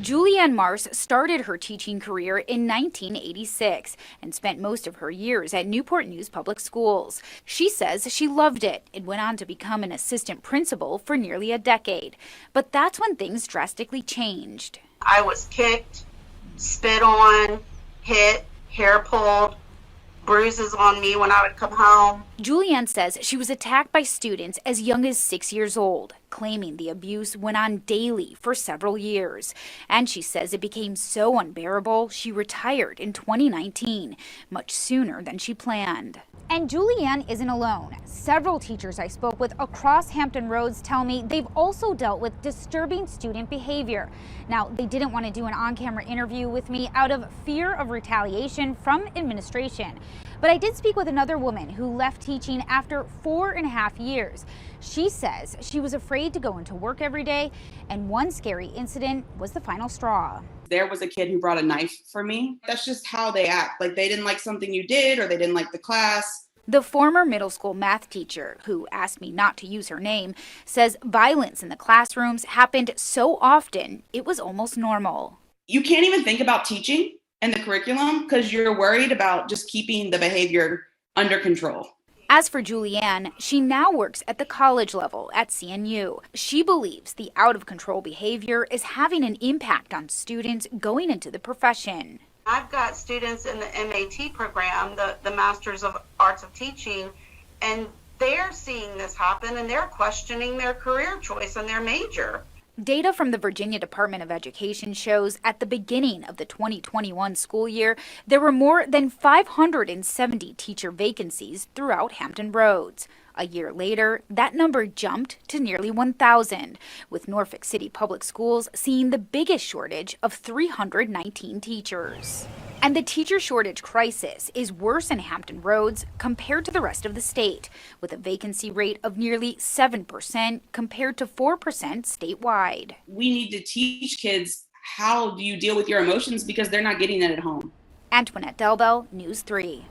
Julianne Mars started her teaching career in 1986 and spent most of her years at Newport News Public Schools. She says she loved it and went on to become an assistant principal for nearly a decade. But that's when things drastically changed. I was kicked, spit on, hit, hair pulled, bruises on me when I would come home. Julianne says she was attacked by students as young as 6 years old, claiming the abuse went on daily for several years. And she says it became so unbearable, she retired in 2019, much sooner than she planned. And Julianne isn't alone. Several teachers I spoke with across Hampton Roads tell me they've also dealt with disturbing student behavior. Now, they didn't want to do an on-camera interview with me out of fear of retaliation from administration. But I did speak with another woman who left teaching after 4.5 years. She says she was afraid to go into work every day, and one scary incident was the final straw. There was a kid who brought a knife for me. That's just how they act. Like they didn't like something you did or they didn't like the class. The former middle school math teacher, who asked me not to use her name, says violence in the classrooms happened so often it was almost normal. You can't even think about teaching in the curriculum because you're worried about just keeping the behavior under control. As for Julianne, she now works at the college level at CNU. She believes the out-of-control behavior is having an impact on students going into the profession. I've got students in the MAT program, the Masters of Arts of Teaching, and they're seeing this happen and they're questioning their career choice and their major. Data from the Virginia Department of Education shows at the beginning of the 2021 school year, there were more than 570 teacher vacancies throughout Hampton Roads. A year later, that number jumped to nearly 1,000, with Norfolk City Public Schools seeing the biggest shortage of 319 teachers. And the teacher shortage crisis is worse in Hampton Roads compared to the rest of the state, with a vacancy rate of nearly 7% compared to 4% statewide. We need to teach kids how do you deal with your emotions because they're not getting that at home. Antoinette Delbel, News 3.